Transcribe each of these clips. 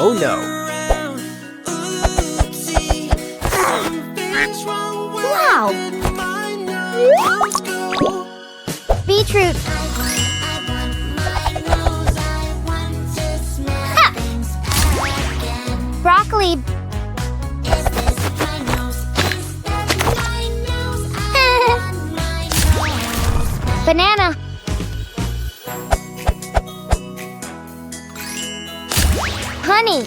Oh no. Wow! Beetroot. Ha! Broccoli. Banana. Honey.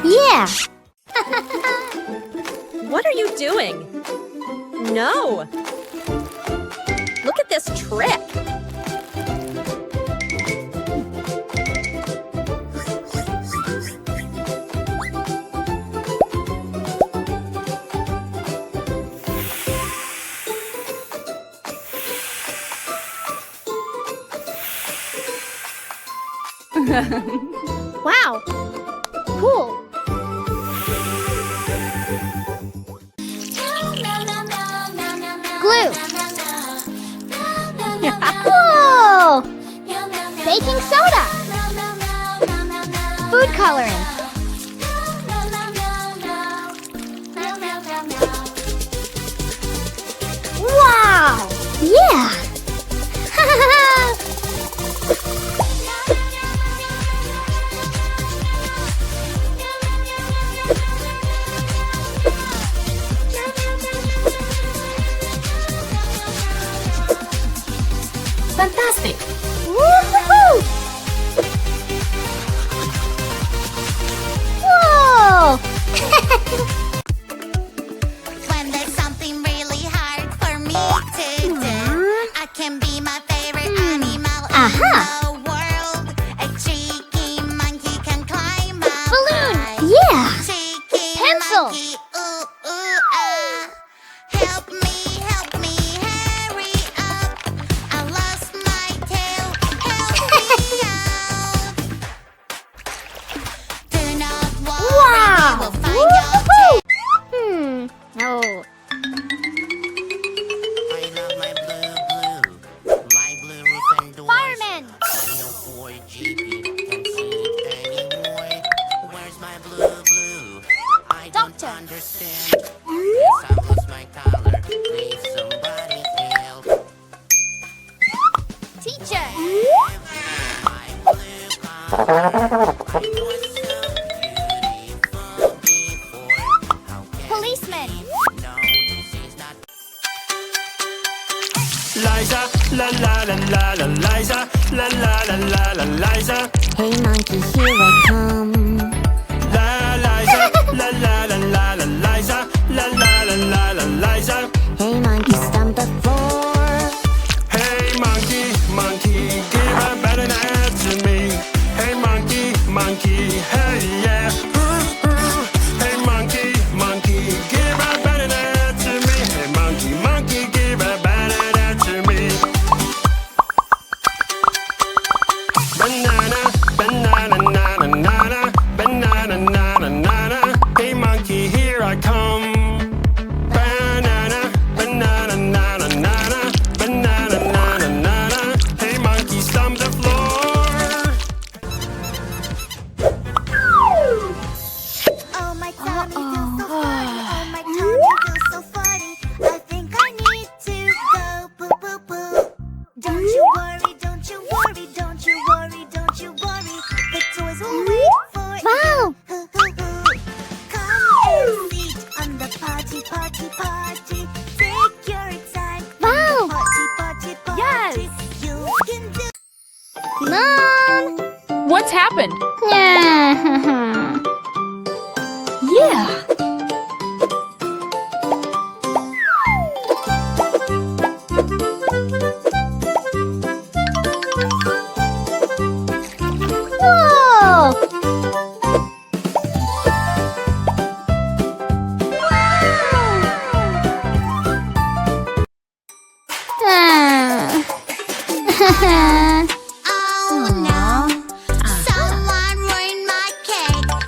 Yeah. What are you doing? No! Look at this trick! Wow. Cool. Glue. Whoa! Baking soda. Food coloring. Wow! Yeah! Fantastic! Woohoo! Whoa! When there's something really hard for me to do, I can be my favorite animal in the world. A cheeky monkey can climb up Balloon! high. Yeah! Cheeky Pencil. monkey, ooh, ooh, ah. Help me, hurry up. I lost my tail, help me out. Do not worry, Wow! we will find your Woohoo! tail. Oh. I love my blue, my blue roof and doors. Fireman! No poor jeepy can see it anymore. Where's my blue? I don't Doctor. understand. Guess I lost my collar. Please somebody help. Teacher! My blue collar. It was so beautiful before. How can Policeman! no, this is not. Liza, la la la la la, Liza, la la la la la, Liza, Hey monkey, here I come. la Liza, la la la la la, Liza, la la la la la, Liza. Hey monkey, stomp the floor. Hey monkey, give a banana to me. Hey monkey, hey yeah. Hey monkey, give a banana to me. Hey monkey, give a banana to me. Banana, banana. Hey monkey, here I come. Banana, banana. Hey monkey, stomp the floor. Oh my tummy feels so funny. Oh my tummy feels so funny. I think I need to go poo poo poo. Don't you worry, don't you worry, don't you worry, don't you worry. The toys will wait for Wow! you. Hoo, hoo, hoo. Come and sit on the potty. Take your time. Wow! Potty. Yes. You can do. Mom! What's happened? Yeah! Yeah! Whoa! Oh no, someone ruined my cake.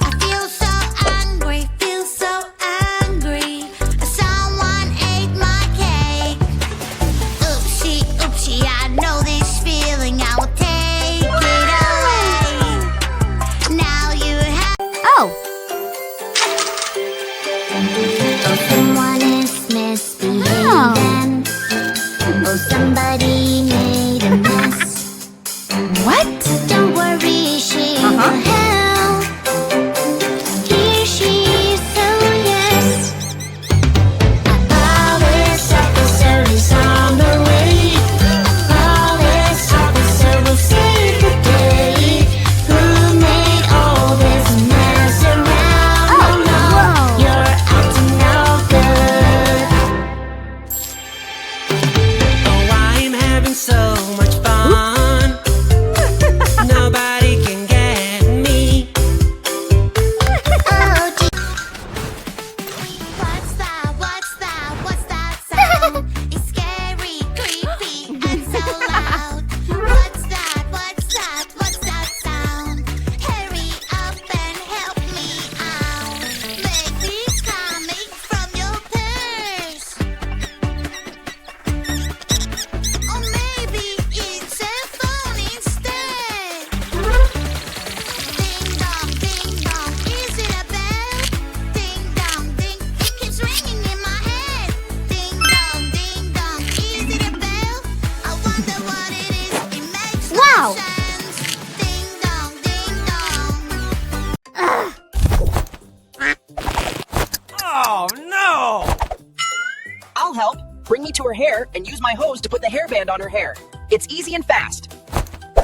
me to her hair and use my hose to put the hairband on her hair. It's easy and fast.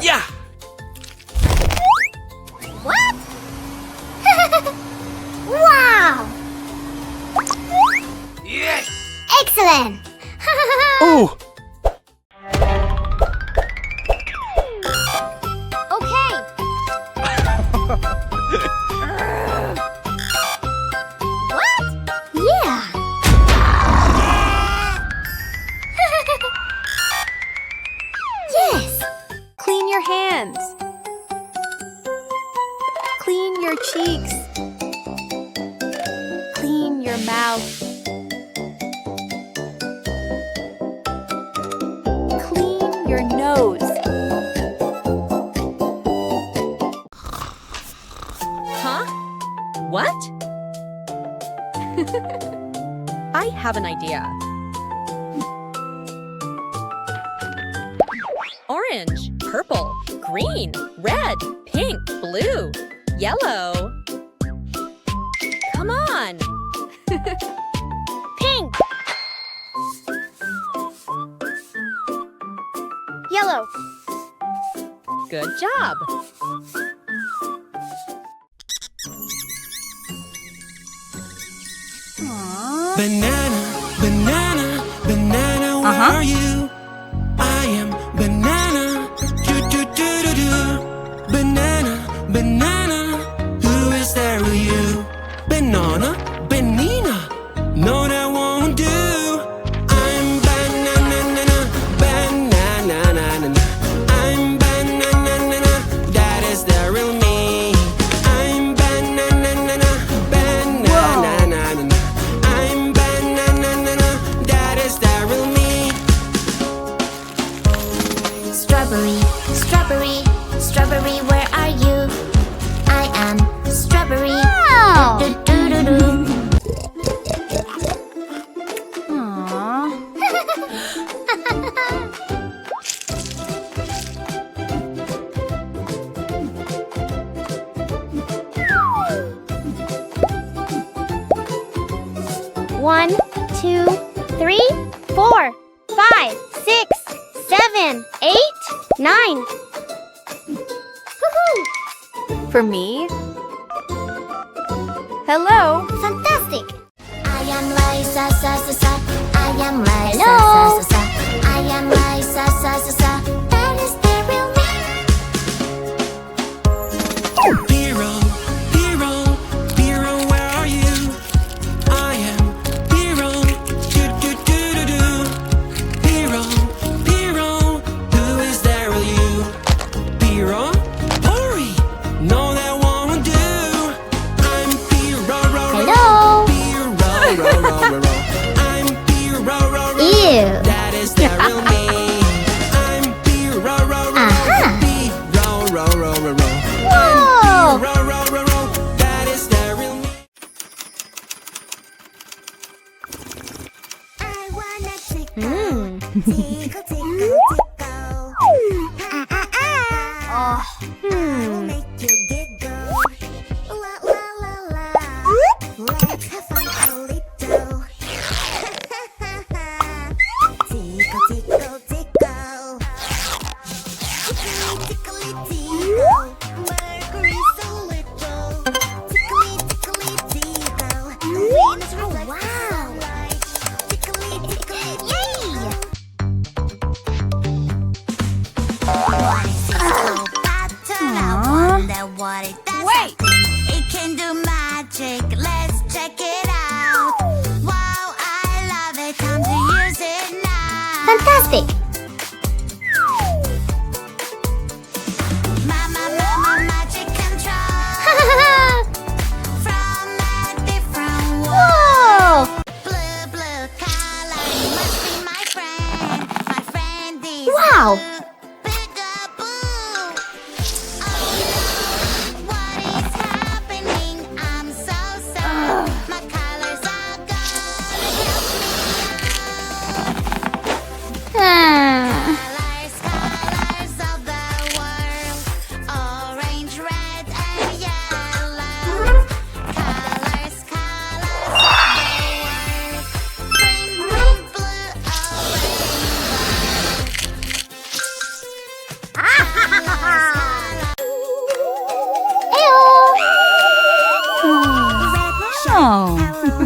Yeah! What? Wow! Yes! Excellent! Ooh! Okay. What? Yeah. Yes. Clean your hands. Clean your cheeks. Clean your mouth. Clean your nose. Huh? What? I have an idea. Orange, purple, green, red, pink, blue, yellow. Come on! Pink. Yellow. Good job! Banana, banana, banana, where are you? I am banana. Do do do do do. Banana, banana. Who is there with you? Banana, banana. No, that won't do. I'm banana, banana. I'm banana. That is the real me. I'm banana, banana. I'm banana. That is the real me. Strawberry, strawberry, strawberry, where are you? I am strawberry. Wow. Do do do do. One, 2, 3, 4, 5, 6, 7, 8, 9. Woohoo! For me? Hello? Fantastic! I am Liza, sa sa sa. I am Liza, Hello? sa sa sa. I am Liza, sa sa sa. That is the real me. Hero, hero, hero, where are you? I am hero. Do do do do do. Hero, hero, who is there with you? Hero, hurry, no, that won't do. I'm hero, Hello? hero, I'm hero, Ew. that is the real me. I'm hero, Aha. hero, Whoa! that is the real me. I wanna tickle, Hmm. tickle, tickle, tickle. Ah, ah, ah. Oh. I will make you giggle. La la la la. Let's have fun a little. Tickle, tickle, tickle. Tickly, tickly, tickle. Mercury so little. Tickly, tickly, tickle. Venus reflects the sunlight. Tickly, tickly, yay! What is this little button? I wonder what it does. Wait! It can do magic. Let's check it out. Wow, I love it. Time to use it now. Fantastic! Mama, magic control. From a different Whoa! world. Blue, blue color. You must be my friend. My friend is Wow. blue. Peekaboo. Oh no, what is happening? I'm so sorry. My colors are gone. Help me out. Hello,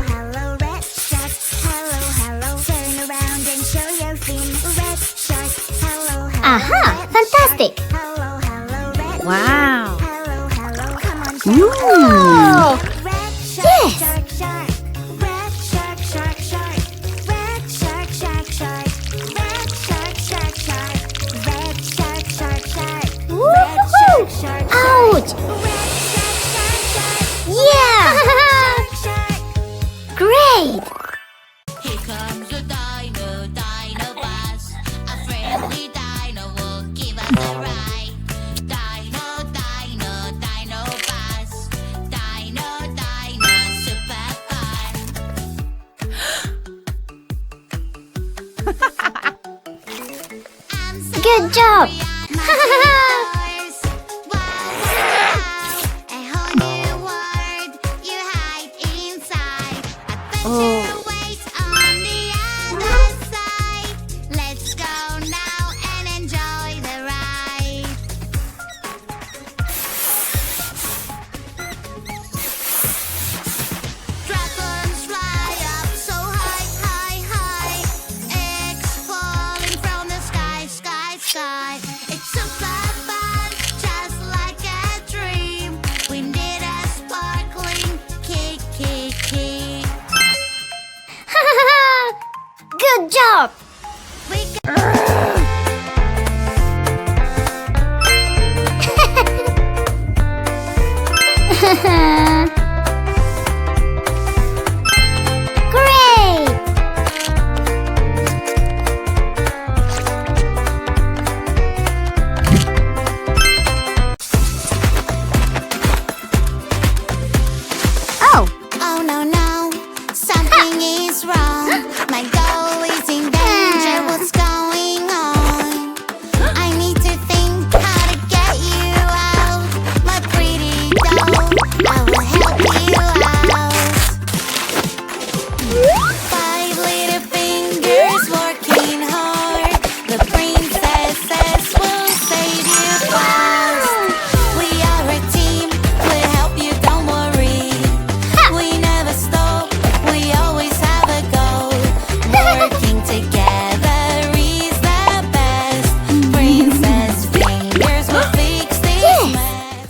hello, red shark. Hello, hello, turn around and show your fin. Red shark. Hello, hello, Aha, red fantastic. shark. Hello, hello, red Wow. shark. Hello, hello, come on, show Oh, Red shark, Yes. shark, shark. Red shark, shark, shark. Red shark, shark, shark. Red shark, shark, shark. Red shark, shark, shark. Red Woohoo! shark, shark, shark. Ouch. Red shark, shark, shark. Yeah. Shark, shark. Great. Here comes the dino, dino bus. A friendly dino will give us a ride. Dino, dino, dino bus. Dino, dino, super fun. I'm so Good job. outdoors. Wow, wow, a whole new world you hide inside. Adventure waits on the other side. Let's go now and enjoy the ride. Dragons fly up so high, high, high. Eggs falling from the sky, sky, sky. It's super fun, just like a dream. We need a sparkling kick, kick, kick. Good job. We Haha.